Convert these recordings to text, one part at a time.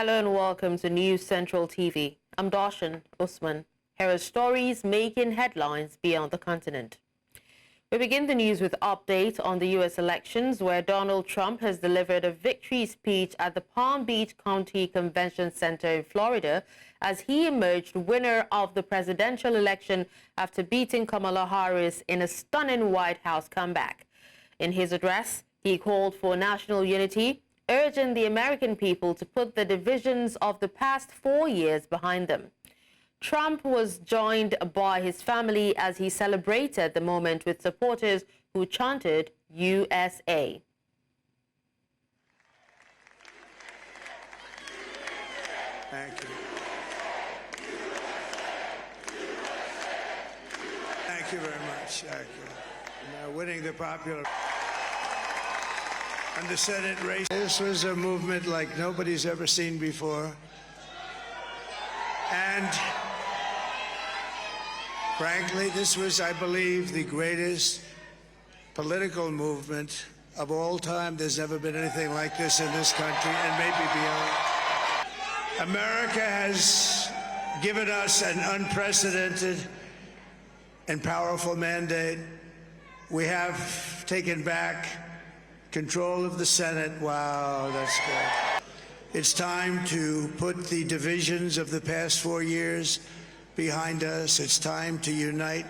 Hello and welcome to News Central TV. I'm Darshan Usman. Here are stories making headlines beyond the continent. We begin the news with updates on the U.S. elections, where Donald Trump has delivered a victory speech at the Palm Beach County Convention Center in Florida as he emerged winner of the presidential election after beating Kamala Harris in a stunning White House comeback. In his address, he called for national unity, urging the American people to put the divisions of the past 4 years behind them. Trump was joined by his family as he celebrated the moment with supporters who chanted USA. Thank you. Thank you very much. Thank you. Now winning the popular and the Senate race. This was a movement like nobody's ever seen before. And frankly, this was, I believe, the greatest political movement of all time. There's never been anything like this in this country and maybe beyond. America has given us an unprecedented and powerful mandate. We have taken back control of the Senate. Wow, that's good. It's time to put the divisions of the past 4 years behind us. It's time to unite.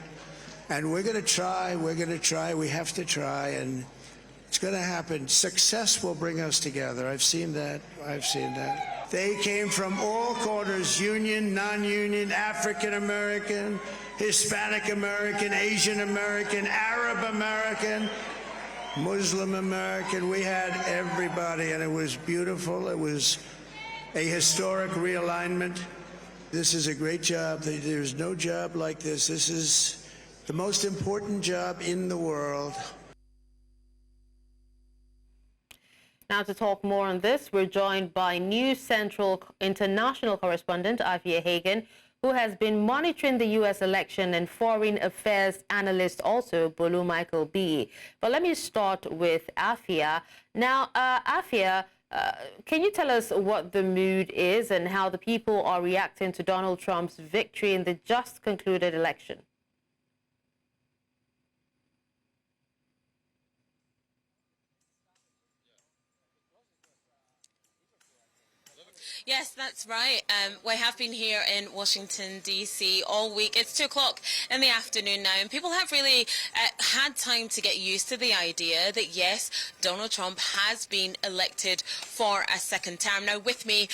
And we're going to try, we have to try, and it's going to happen. Success will bring us together. I've seen that. They came from all corners, union, non-union, African American, Hispanic American, Asian American, Arab American, Muslim American. We had everybody, and it was beautiful. It was a historic realignment. This is a great job. There's no job like this. This is the most important job in the world. Now to talk more on this, we're joined by News Central international correspondent Afia Hagen, who has been monitoring the U.S. election, and foreign affairs analyst also Bolu Michael B. But let me start with Afia. Now, Afia, can you tell us what the mood is and how the people are reacting to Donald Trump's victory in the just concluded election? Yes, that's right. We have been here in Washington, D.C. all week. It's 2 o'clock in the afternoon now, and people have really had time to get used to the idea that, yes, Donald Trump has been elected for a second term. Now, with me,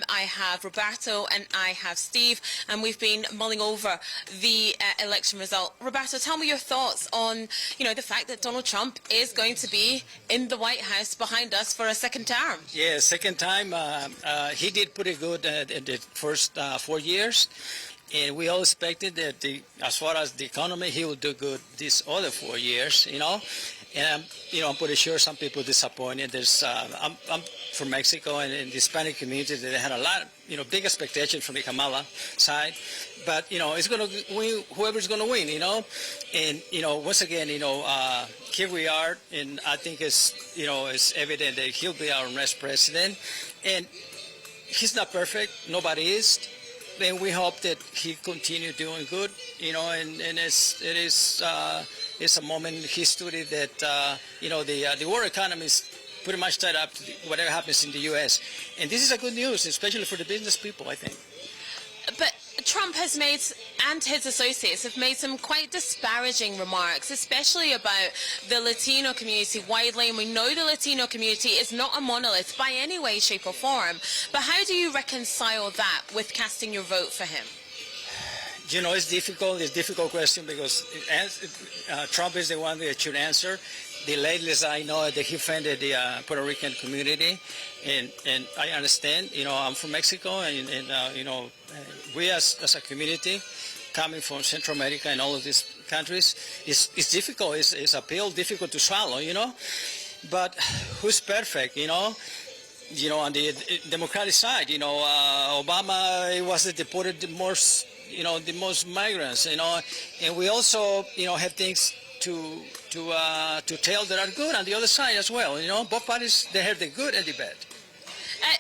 I have Roberto and I have Steve, and we've been mulling over the election result. Roberto, tell me your thoughts on, the fact that Donald Trump is going to be in the White House behind us for a second term. Yeah, second time. He did pretty good in the first 4 years, and we all expected that as far as the economy, he would do good these other 4 years, And I'm pretty sure some people disappointed. I'm from Mexico, and in the Hispanic community, they had a lot, big expectations from the Kamala side. But it's going to win whoever's going to win, And once again, here we are, and I think it's evident that he'll be our next president, and he's not perfect. Nobody is. Then we hope that he continue doing good, and it's a moment in history that, the world economy is pretty much tied up to whatever happens in the U.S. And this is a good news, especially for the business people, I think. But Trump has made, and his associates have made, some quite disparaging remarks, especially about the Latino community widely. And we know the Latino community is not a monolith by any way, shape or form. But how do you reconcile that with casting your vote for him? It's difficult. It's a difficult question because Trump is the one that should answer. The latest I know that he offended the Puerto Rican community, and I understand. I'm from Mexico, and we as a community coming from Central America and all of these countries, it's difficult. It's a pill difficult to swallow, But who's perfect, On the Democratic side, Obama was deported the most migrants, and we also, have things to tell that are good on the other side as well. Both parties, they have the good and the bad.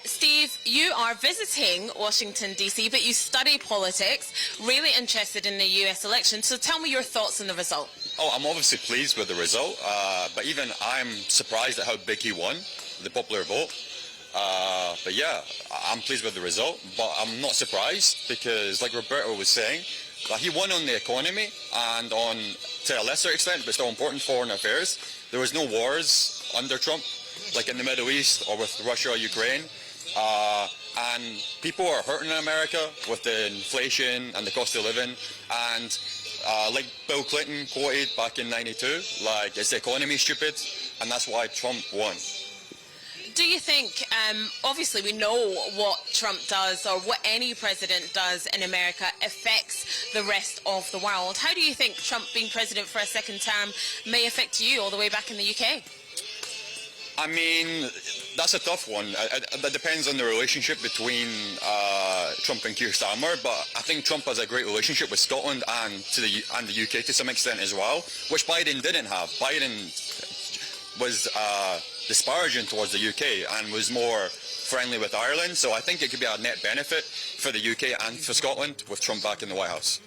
Steve, you are visiting Washington, D.C., but you study politics, really interested in the U.S. election. So tell me your thoughts on the result. Oh, I'm obviously pleased with the result, but even I'm surprised at how big he won, the popular vote. But yeah, I'm pleased with the result, but I'm not surprised because, like Roberto was saying, he won on the economy and on, to a lesser extent, but still important, foreign affairs. There was no wars under Trump, like in the Middle East or with Russia or Ukraine. And people are hurting in America with the inflation and the cost of living. And like Bill Clinton quoted back in '92, like, it's the economy, stupid, and that's why Trump won. Do you think, obviously we know what Trump does or what any president does in America affects the rest of the world. How do you think Trump being president for a second term may affect you all the way back in the UK? I mean, that's a tough one. That depends on the relationship between Trump and Keir Starmer, but I think Trump has a great relationship with Scotland and the UK to some extent as well, which Biden didn't have. Biden was disparaging towards the UK and was more friendly with Ireland, so I think it could be a net benefit for the UK and for Scotland with Trump back in the White House.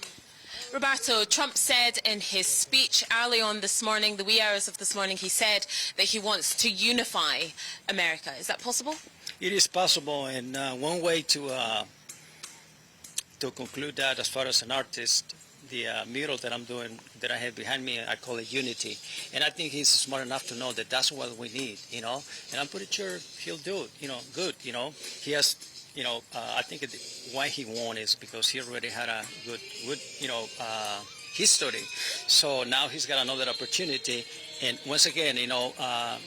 Roberto, Trump said in his speech early on this morning, the wee hours of this morning, he said that he wants to unify America. Is that possible? It is possible, and one way to conclude that, as far as an artist, the mural that I'm doing, that I have behind me, I call it Unity. And I think he's smart enough to know that that's what we need, you know. And I'm pretty sure he'll do it, you know, good, you know. He has, you know, I think why he won is because he already had a good you know, history. So now he's got another opportunity. And once again, you know,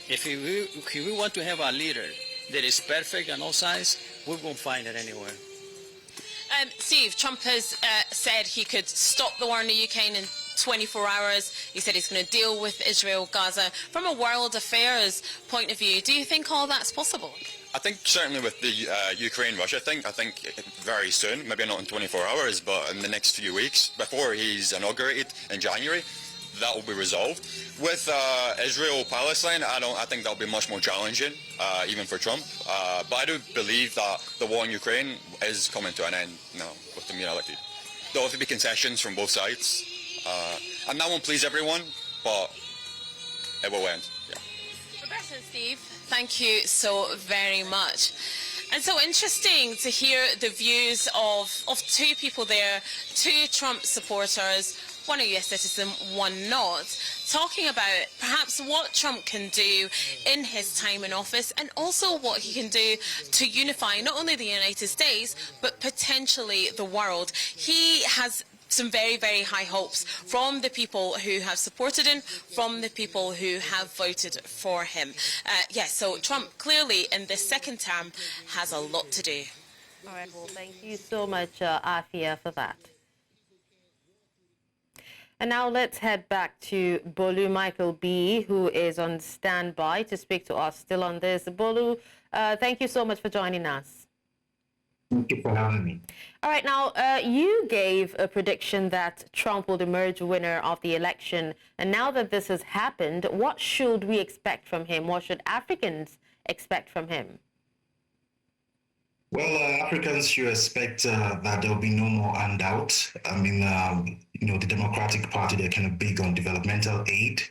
if we want to have a leader that is perfect on all sides, we won't find it anywhere. Steve, Trump has said he could stop the war in the Ukraine in 24 hours. He said he's going to deal with Israel, Gaza. From a world affairs point of view, do you think all that's possible? I think certainly with the Ukraine-Russia thing, I think very soon, maybe not in 24 hours, but in the next few weeks, before he's inaugurated in January, that will be resolved. With Israel-Palestine, I think that'll be much more challenging, even for Trump. But I do believe that the war in Ukraine is coming to an end now with him being elected. There'll have to be concessions from both sides, and that won't please everyone, but it will end. Yeah. Roberto and Steve, thank you so very much. And so interesting to hear the views of two people there, two Trump supporters, one a US citizen, one not, talking about perhaps what Trump can do in his time in office and also what he can do to unify not only the United States, but potentially the world. He has some very, very high hopes from the people who have supported him, from the people who have voted for him. Yes, so Trump clearly in this second term has a lot to do. All right, well, thank you so much, Afia, for that. And now let's head back to Bolu Michael B., who is on standby to speak to us still on this. Bolu, thank you so much for joining us. Thank you for having me. All right, now, you gave a prediction that Trump will emerge winner of the election. And now that this has happened, what should we expect from him? What should Africans expect from him? Well, Africans should expect that there will be no more handouts. I mean, you know, the Democratic Party, they're kind of big on developmental aid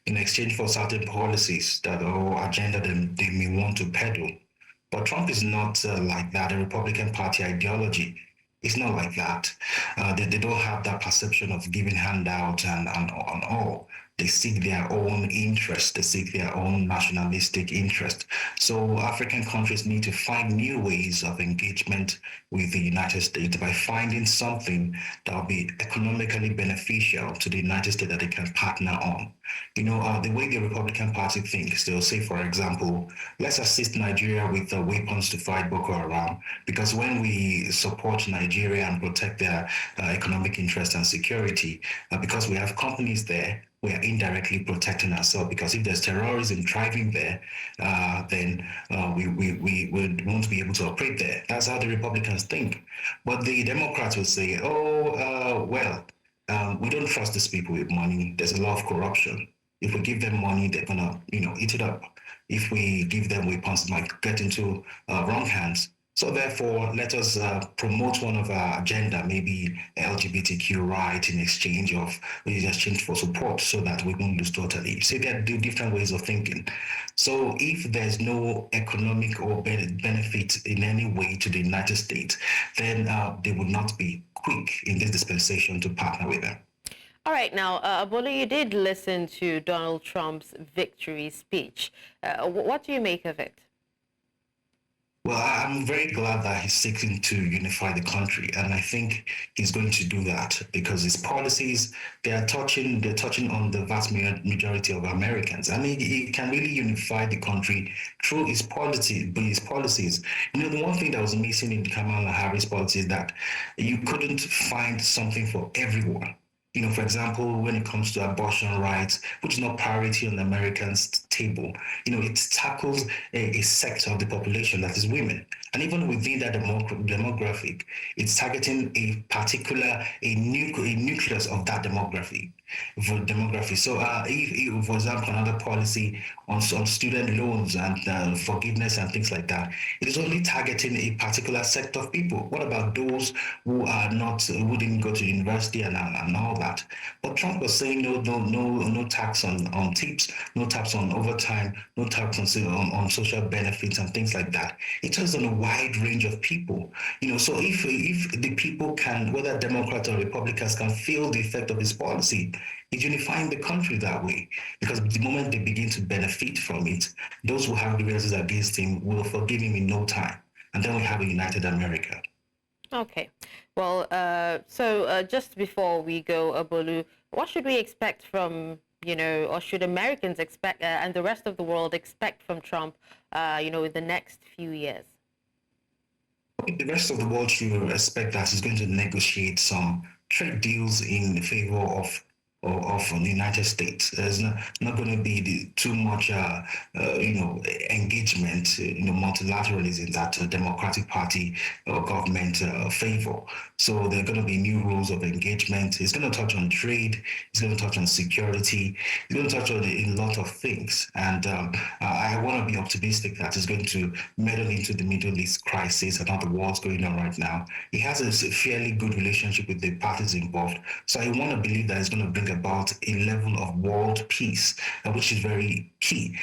in exchange for certain policies that or agenda they may want to peddle. But Trump is not like that. The Republican Party ideology is not like that. They don't have that perception of giving handouts and all. They seek their own interest. They seek their own nationalistic interest. So African countries need to find new ways of engagement with the United States by finding something that will be economically beneficial to the United States that they can partner on. You know, the way the Republican Party thinks, they'll say, for example, let's assist Nigeria with weapons to fight Boko Haram, because when we support Nigeria and protect their economic interest and security, because we have companies there, we are indirectly protecting ourselves, because if there's terrorism thriving there, then we won't be able to operate there. That's how the Republicans think. But the Democrats will say, we don't trust these people with money. There's a lot of corruption. If we give them money, they're gonna, eat it up. If we give them weapons, it might get into wrong hands. So therefore, let us promote one of our agenda, maybe LGBTQ right in exchange for support, so that we won't lose totally. So there are different ways of thinking. So if there's no economic or benefit in any way to the United States, then they would not be quick in this dispensation to partner with them. All right, now, Abolo, you did listen to Donald Trump's victory speech. What do you make of it? Well, I'm very glad that he's seeking to unify the country, and I think he's going to do that because his policies, they're touching on the vast majority of Americans. I mean, he can really unify the country through his policies. The one thing that was missing in Kamala Harris' policy is that you couldn't find something for everyone. For example, when it comes to abortion rights, which is not priority on the Americans' table, it tackles a sector of the population that is women. And even within that demographic, it's targeting a nucleus of that demography. So if, for example, another policy on student loans and forgiveness and things like that, it is only targeting a particular sector of people. What about those who didn't go to university and all that? But Trump was saying no tax on tips, no tax on overtime, no tax on social benefits and things like that. It touches on a wide range of people. So if the people can, whether Democrats or Republicans, can feel the effect of his policy, it's unifying the country that way, because the moment they begin to benefit from it, those who have grievances against him will forgive him in no time, and then we have a united America. Okay. Well, so just before we go, Abolu, what should we expect from, or should Americans expect and the rest of the world expect from Trump, in the next few years? The rest of the world should expect that he's going to negotiate some trade deals in favor of the United States. There's not going to be too much, engagement, multilateralism that the Democratic Party or government favor. So there are going to be new rules of engagement. It's going to touch on trade. It's going to touch on security. It's going to touch on a lot of things. And I want to be optimistic that it's going to meddle into the Middle East crisis and how the war's going on right now. He has a fairly good relationship with the parties involved. So I want to believe that it's going to bring about a level of world peace, which is very key.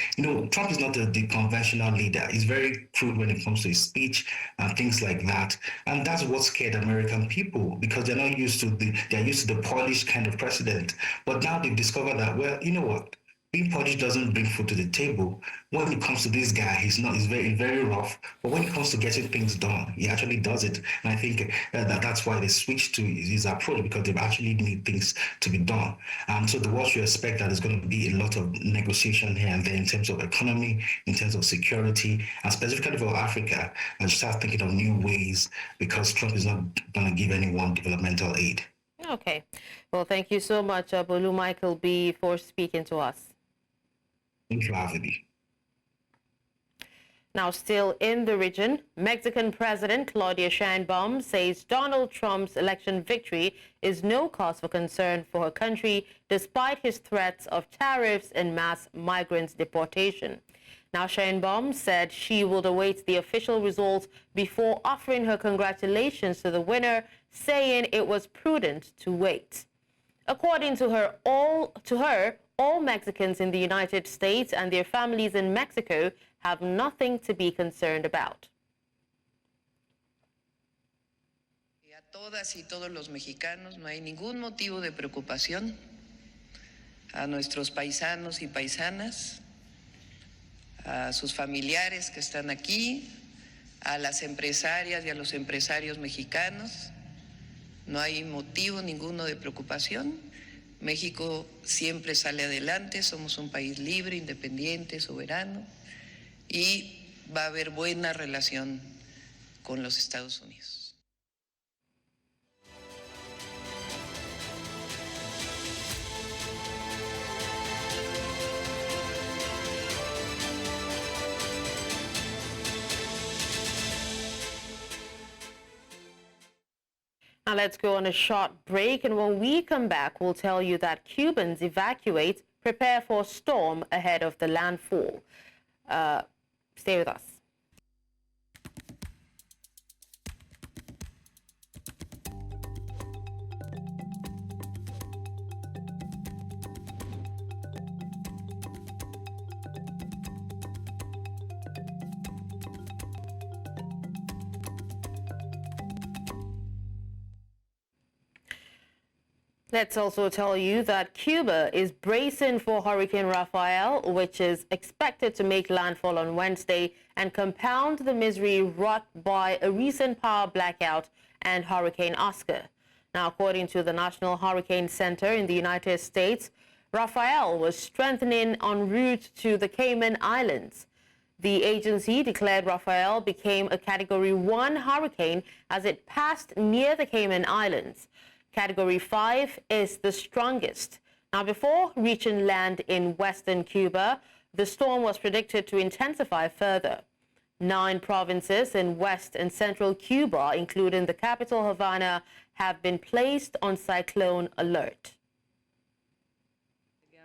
Trump is not the conventional leader. He's very crude when it comes to his speech and things like that. And that's what scared American people, because they're used to the polished kind of president. But now they've discovered that, well, you know what? Being polished doesn't bring food to the table. When it comes to this guy, he's very, very rough. But when it comes to getting things done, he actually does it. And I think that's why they switched to his approach, because they actually need things to be done. And so the world should expect that there's going to be a lot of negotiation here and there in terms of economy, in terms of security, and specifically for Africa, and start thinking of new ways, because Trump is not going to give anyone developmental aid. Okay. Well, thank you so much, Bolu Michael B., for speaking to us. Thank you for having me. Now, still in the region, Mexican President Claudia Sheinbaum says Donald Trump's election victory is no cause for concern for her country, despite his threats of tariffs and mass migrant deportation. Now, Sheinbaum said she would await the official results before offering her congratulations to the winner, saying it was prudent to wait. According to her, all Mexicans in the United States and their families in Mexico have nothing to be concerned about. A todas y todos los mexicanos no hay ningún motivo de preocupación. A nuestros paisanos y paisanas, a sus familiares que están aquí, a las empresarias y a los empresarios mexicanos, no hay motivo ninguno de preocupación. México siempre sale adelante, somos un país libre, independiente, soberano, y va a haber buena relación con los Estados Unidos. Now let's go on a short break, and when we come back, we'll tell you that Cubans evacuate prepare for storm ahead of the landfall. Stay with us. Let's also tell you that Cuba is bracing for Hurricane Rafael, which is expected to make landfall on Wednesday and compound the misery wrought by a recent power blackout and Hurricane Oscar. Now, according to the National Hurricane Center in the United States, Rafael was strengthening en route to the Cayman Islands. The agency declared Rafael became a Category 1 hurricane as it passed near the Cayman Islands. Category 5 is the strongest. Now, before reaching land in western Cuba, the storm was predicted to intensify further. 9 provinces in west and central Cuba, including the capital Havana, have been placed on cyclone alert.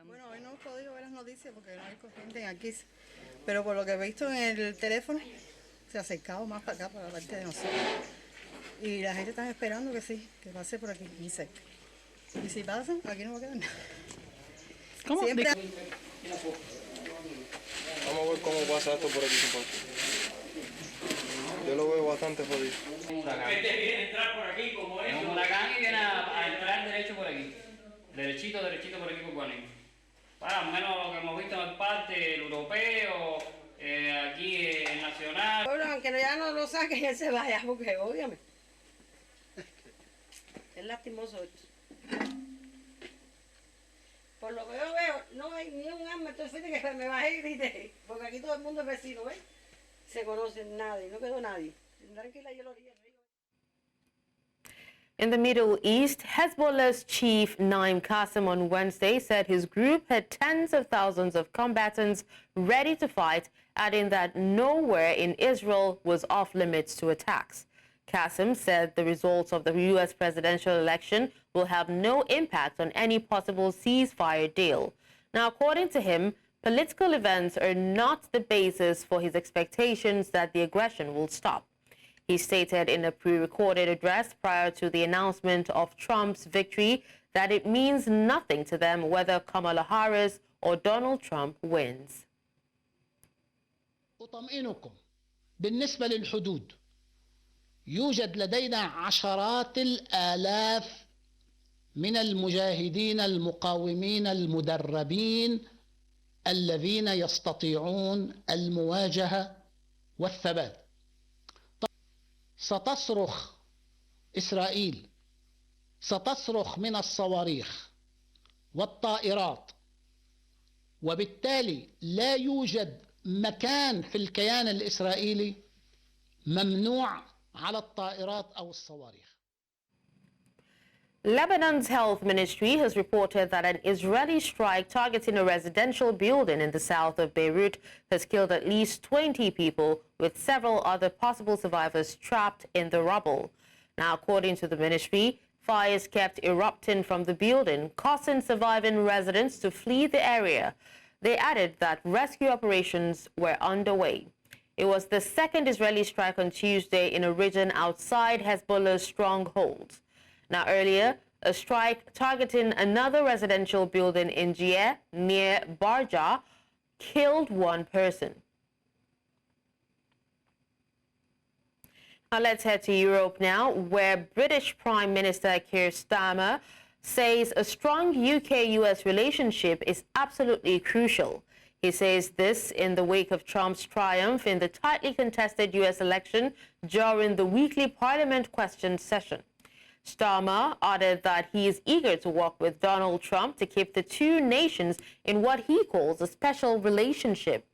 Bueno, hoy no he podido ver las noticias porque no hay corriente aquí, pero por lo que he visto en el teléfono, se ha acercado más para acá, para la parte de nosotros. Y la gente está esperando que sí, que pase por aquí, muy cerca. Y si pasan, aquí no va a quedar nada. ¿Cómo? Siempre... Vamos a ver cómo pasa esto por aquí, compadre. Yo lo veo bastante jodido. Este viene a entrar por aquí como eso. Un huracán y viene a entrar derecho por aquí. Derechito por aquí por Guanín. Para menos lo que hemos visto en parte, el europeo, aquí el nacional. Bueno, aunque ya no lo saquen, él se vaya, porque óyame. Es lastimoso esto. Por lo que yo veo, no hay ni un alma, entonces que me bajé y grité, porque aquí todo el mundo es vecino, ¿ves? Se conocen nadie, no quedó nadie. Tendrán que ir a la orilla. In the Middle East, Hezbollah's chief Naim Qassem on Wednesday said his group had tens of thousands of combatants ready to fight, adding that nowhere in Israel was off limits to attacks. Qassem said the results of the U.S. presidential election will have no impact on any possible ceasefire deal. Now, according to him, political events are not the basis for his expectations that the aggression will stop. He stated in a pre-recorded address prior to the announcement of Trump's victory that it means nothing to them whether Kamala Harris or Donald Trump wins. أطمئنكم بالنسبة للحدود يوجد لدينا عشرات الآلاف من المجاهدين المقاومين المدربين الذين يستطيعون المواجهة والثبات. ستصرخ إسرائيل، ستصرخ من الصواريخ والطائرات، وبالتالي لا يوجد مكان في الكيان الإسرائيلي ممنوع على الطائرات أو الصواريخ. Lebanon's health ministry has reported that an Israeli strike targeting a residential building in the south of Beirut has killed at least 20 people, with several other possible survivors trapped in the rubble. Now, according to the ministry, fires kept erupting from the building, causing surviving residents to flee the area. They added that rescue operations were underway. It was the second Israeli strike on Tuesday in a region outside Hezbollah's strongholds. Now, earlier, a strike targeting another residential building in Jiyeh near Barja killed one person. Now, let's head to Europe now, where British Prime Minister Keir Starmer says a strong UK-US relationship is absolutely crucial. He says this in the wake of Trump's triumph in the tightly contested US election during the weekly Parliament question session. Starmer added that he is eager to work with Donald Trump to keep the two nations in what he calls a special relationship.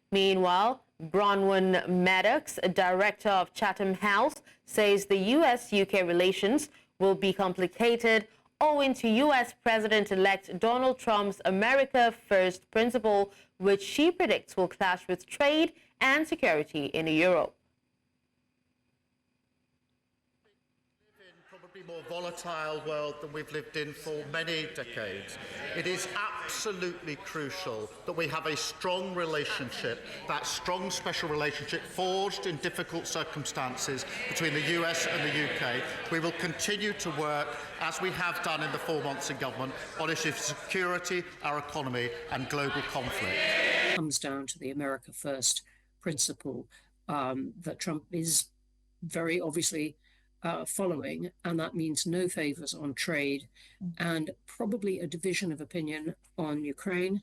Meanwhile, Bronwyn Maddox, director of Chatham House, says the US-UK relations will be complicated owing to US President-elect Donald Trump's America First principle, which she predicts will clash with trade and security in Europe. Probably more volatile world than we've lived in for many decades, it is absolutely crucial that we have a strong relationship, that strong special relationship forged in difficult circumstances between the US and the UK. We will continue to work, as we have done in the 4 months in government, on issues of security, our economy and global conflict. It comes down to the America First principle that Trump is very obviously following, and that means no favors on trade and probably a division of opinion on Ukraine,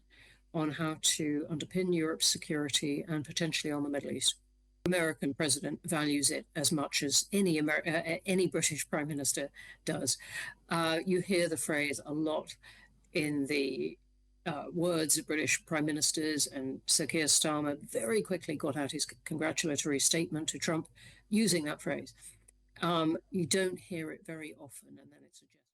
on how to underpin Europe's security and potentially on the Middle East. The American president values it as much as any British prime minister does. You hear the phrase a lot in the words of British prime ministers, and Sir Keir Starmer very quickly got out his congratulatory statement to Trump using that phrase. You don't hear it very often, and then it's suggested.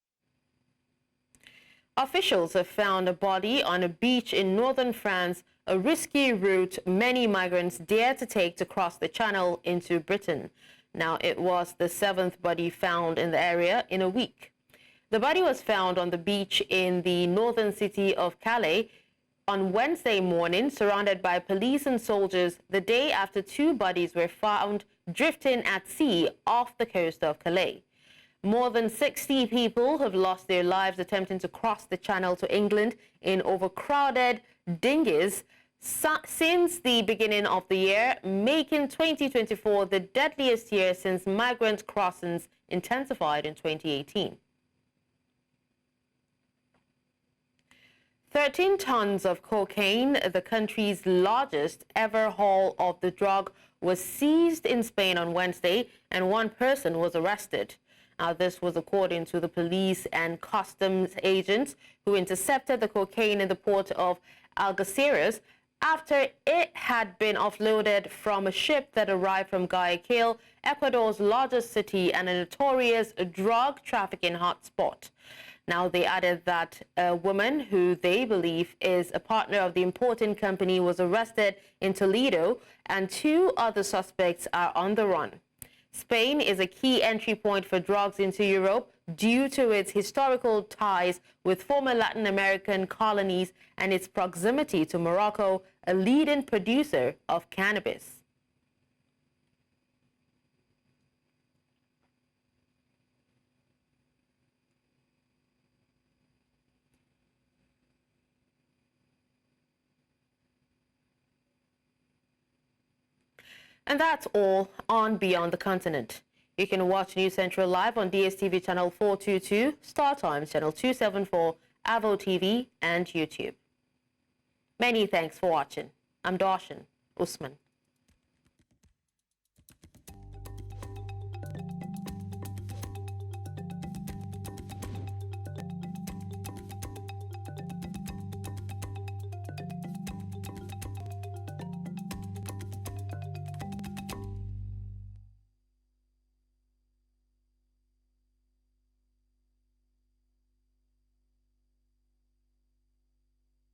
Officials have found a body on a beach in northern France, a risky route many migrants dare to take to cross the Channel into Britain. Now, it was the 7th body found in the area in a week. The body was found on the beach in the northern city of Calais on Wednesday morning, surrounded by police and soldiers, the day after 2 bodies were found drifting at sea off the coast of Calais. More than 60 people have lost their lives attempting to cross the Channel to England in overcrowded dinghies since the beginning of the year, making 2024 the deadliest year since migrant crossings intensified in 2018. 13 tons of cocaine, the country's largest ever haul of the drug, was seized in Spain on Wednesday, and 1 person was arrested. Now, this was according to the police and customs agents who intercepted the cocaine in the port of Algeciras after it had been offloaded from a ship that arrived from Guayaquil, Ecuador's largest city and a notorious drug trafficking hotspot. Now, they added that a woman who they believe is a partner of the importing company was arrested in Toledo, and 2 other suspects are on the run. Spain is a key entry point for drugs into Europe due to its historical ties with former Latin American colonies and its proximity to Morocco, a leading producer of cannabis. And that's all on Beyond the Continent. You can watch News Central live on DSTV channel 422, Star Times channel 274, Avo TV, and YouTube. Many thanks for watching. I'm Darshan Usman.